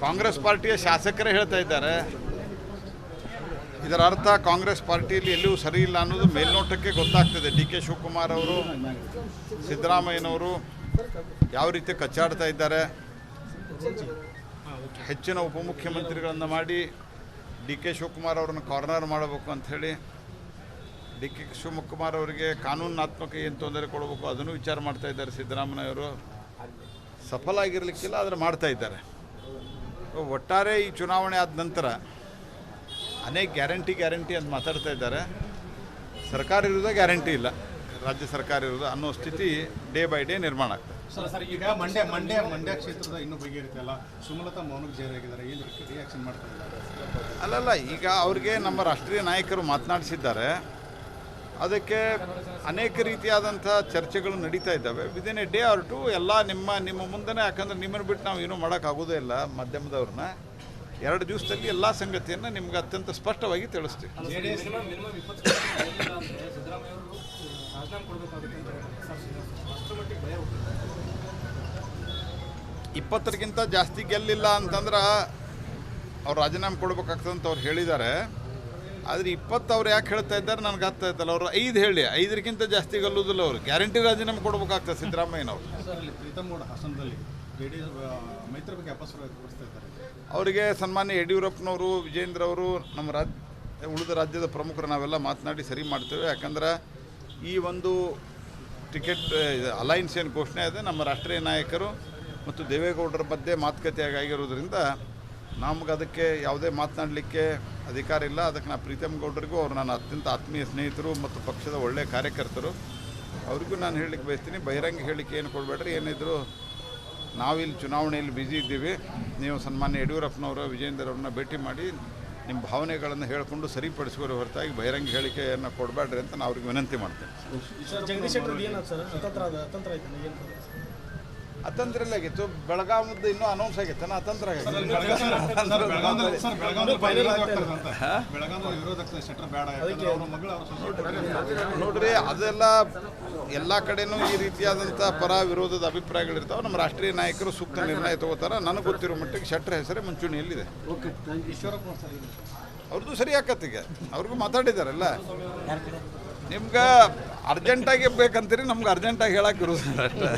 ಕಾಂಗ್ರೆಸ್ ಪಾರ್ಟಿಯ ಶಾಸಕರೇ ಹೇಳ್ತಾ ಇದ್ದಾರೆ. ಇದರ ಅರ್ಥ ಕಾಂಗ್ರೆಸ್ ಪಾರ್ಟಿಯಲ್ಲಿ ಎಲ್ಲಿಯೂ ಸರಿ ಇಲ್ಲ ಅನ್ನೋದು ಮೇಲ್ನೋಟಕ್ಕೆ ಗೊತ್ತಾಗ್ತದೆ. ಡಿ ಕೆ ಶಿವಕುಮಾರ್ ಅವರು, ಸಿದ್ದರಾಮಯ್ಯನವರು ಯಾವ ರೀತಿ ಕಚ್ಚಾಡ್ತಾ ಇದ್ದಾರೆ. ಹೆಚ್ಚಿನ ಉಪಮುಖ್ಯಮಂತ್ರಿಗಳನ್ನು ಮಾಡಿ ಡಿ ಕೆ ಶಿವಕುಮಾರ್ ಅವರನ್ನು ಕಾರ್ನರ್ ಮಾಡಬೇಕು ಅಂಥೇಳಿ, ಡಿ ಕೆ ಶಿವಕುಮಾರ್ ಅವರಿಗೆ ಕಾನೂನಾತ್ಮಕ ಏನು ತೊಂದರೆ ಕೊಡಬೇಕು ಅದನ್ನು ವಿಚಾರ ಮಾಡ್ತಾ ಇದ್ದಾರೆ ಸಿದ್ದರಾಮಯ್ಯವರು. ಸಫಲ ಆಗಿರಲಿಕ್ಕಿಲ್ಲ, ಆದರೆ ಮಾಡ್ತಾ ಇದ್ದಾರೆ. ಒಟ್ಟಾರೆ ಈ ಚುನಾವಣೆ ಆದ ನಂತರ ಅನೇಕ ಗ್ಯಾರಂಟಿ ಅಂತ ಮಾತಾಡ್ತಾ ಇದ್ದಾರೆ. ಸರ್ಕಾರ ಇರೋದ ಗ್ಯಾರಂಟಿ ಇಲ್ಲ, ರಾಜ್ಯ ಸರ್ಕಾರ ಇರೋದು ಅನ್ನೋ ಸ್ಥಿತಿ ಡೇ ಬೈ ಡೇ ನಿರ್ಮಾಣ ಆಗ್ತದೆ. ಸರ್ ಈಗ ಮಂಡ್ಯ ಕ್ಷೇತ್ರದ ಇನ್ನೂ ಬಗೆಹರಿತಲ್ಲ, ಸುಮಲತಾ ಮೌನಕ್ಕೆ ಜಾರಿಯಾಗಿದ್ದಾರೆ, ಏನು ರಿಯಾಕ್ಷನ್ ಮಾಡ್ತಾರೆ? ಅಲ್ಲಲ್ಲ, ಈಗ ಅವ್ರಿಗೆ ನಮ್ಮ ರಾಷ್ಟ್ರೀಯ ನಾಯಕರು ಮಾತನಾಡಿಸಿದ್ದಾರೆ. ಅದಕ್ಕೆ ಅನೇಕ ರೀತಿಯಾದಂಥ ಚರ್ಚೆಗಳು ನಡೀತಾ ಇದ್ದಾವೆ. Within a day or two ಎಲ್ಲ ನಿಮ್ಮ ಮುಂದೆನೇ, ಯಾಕಂದ್ರೆ ನಿಮ್ಮನ್ನು ಬಿಟ್ಟು ನಾವು ಏನೂ ಮಾಡೋಕ್ಕಾಗೋದೇ ಇಲ್ಲ ಮಾಧ್ಯಮದವ್ರನ್ನ. 2 ದಿವಸದಲ್ಲಿ ಎಲ್ಲ ಸಂಗತಿಯನ್ನು ನಿಮ್ಗೆ ಅತ್ಯಂತ ಸ್ಪಷ್ಟವಾಗಿ ತಿಳಿಸ್ತೀವಿ. 20ಕ್ಕಿಂತ ಜಾಸ್ತಿ ಗೆಲ್ಲಿಲ್ಲ ಅಂತಂದ್ರೆ ಅವ್ರು ರಾಜೀನಾಮೆ ಕೊಡ್ಬೇಕಾಗ್ತದೆ ಅಂತ ಅವ್ರು ಹೇಳಿದ್ದಾರೆ. ಆದರೆ 20 ಅವ್ರು ಯಾಕೆ ಹೇಳ್ತಾ ಇದ್ದಾರೆ ನನಗೆ ಆಗ್ತಾ ಇತ್ತಲ್ಲ. ಅವರು 5 ಹೇಳಿ, 5ಕ್ಕಿಂತ ಜಾಸ್ತಿ ಗೆಲ್ಲುವುದಿಲ್ಲ. ಅವರು ಗ್ಯಾರಂಟಿ ರಾಜೀನಾಮೆ ಕೊಡ್ಬೇಕಾಗ್ತದೆ ಸಿದ್ದರಾಮಯ್ಯನವರು. ಅವರಿಗೆ ಸನ್ಮಾನ್ಯ ಯಡಿಯೂರಪ್ಪನವರು, ವಿಜೇಂದ್ರ ಅವರು, ನಮ್ಮ ಉಳಿದ ರಾಜ್ಯದ ಪ್ರಮುಖರು ನಾವೆಲ್ಲ ಮಾತನಾಡಿ ಸರಿ ಮಾಡ್ತೇವೆ. ಯಾಕಂದ್ರೆ ಈ ಒಂದು ಟಿಕೆಟ್ ಅಲೈನ್ಸ್ ಏನು ಘೋಷಣೆ ಇದೆ, ನಮ್ಮ ರಾಷ್ಟ್ರೀಯ ನಾಯಕರು ಮತ್ತು ದೇವೇಗೌಡರ ಮಧ್ಯೆ ಮಾತುಕತೆ ಆಗಿರೋದ್ರಿಂದ ನಮ್ಗೆ ಅದಕ್ಕೆ ಯಾವುದೇ ಮಾತನಾಡಲಿಕ್ಕೆ ಅಧಿಕಾರ ಇಲ್ಲ. ಅದಕ್ಕೆ ನಾನು ಪ್ರೀತಮ್ ಗೌಡರಿಗೂ, ಅವರು ನನ್ನ ಅತ್ಯಂತ ಆತ್ಮೀಯ ಸ್ನೇಹಿತರು ಮತ್ತು ಪಕ್ಷದ ಒಳ್ಳೆಯ ಕಾರ್ಯಕರ್ತರು, ಅವ್ರಿಗೂ ನಾನು ಹೇಳಲಿಕ್ಕೆ ಬಯಸ್ತೀನಿ, ಬಹಿರಂಗ ಹೇಳಿಕೆ ಏನು ಕೊಡಬೇಡ್ರಿ. ಏನಿದ್ರು ನಾವಿಲ್ಲಿ ಚುನಾವಣೆಯಲ್ಲಿ ಬ್ಯುಸಿ ಇದ್ದೀವಿ. ನೀವು ಸನ್ಮಾನ್ಯ ಯಡಿಯೂರಪ್ಪನವರು, ವಿಜೇಂದ್ರ ಅವ್ರನ್ನ ಭೇಟಿ ಮಾಡಿ ನಿಮ್ಮ ಭಾವನೆಗಳನ್ನು ಹೇಳಿಕೊಂಡು ಸರಿಪಡಿಸುವವರ ಹೊರತಾಗಿ ಬಹಿರಂಗ ಹೇಳಿಕೆಯನ್ನು ಕೊಡಬೇಡ್ರಿ ಅಂತ ನಾನು ಅವ್ರಿಗೆ ವಿನಂತಿ ಮಾಡ್ತೇನೆ. ಅತಂತ್ರ ಆಗಿತ್ತು, ಬೆಳಗಾವಿದ್ದು ಇನ್ನೂ ಅನೌನ್ಸ್ ಆಗಿತ್ತು, ಅತಂತ್ರ ನೋಡ್ರಿ, ಅದೆಲ್ಲ ಎಲ್ಲ ಕಡೆನೂ ಈ ರೀತಿಯಾದಂಥ ಪರ ವಿರೋಧದ ಅಭಿಪ್ರಾಯಗಳಿರ್ತಾವೆ. ನಮ್ಮ ರಾಷ್ಟ್ರೀಯ ನಾಯಕರು ಸೂಕ್ತ ನಿರ್ಣಯ ತಗೋತಾರೆ. ನನಗೆ ಗೊತ್ತಿರೋ ಮಟ್ಟಿಗೆ ಶೆಟ್ಟರ್ ಹೆಸರೇ ಮುಂಚೂಣಿಯಲ್ಲಿದೆ. ಅವ್ರದ್ದು ಸರಿ ಆಕತ್ತೀಗ, ಅವ್ರಿಗೂ ಮಾತಾಡಿದಾರಲ್ಲ. ನಿಮ್ಗೆ ಅರ್ಜೆಂಟಾಗಿ ಬೇಕಂತೀರಿ, ನಮ್ಗೆ ಅರ್ಜೆಂಟಾಗಿ ಹೇಳಕ್ಕೆ ಇರೋದಿಲ್ಲ ಅಷ್ಟೇ.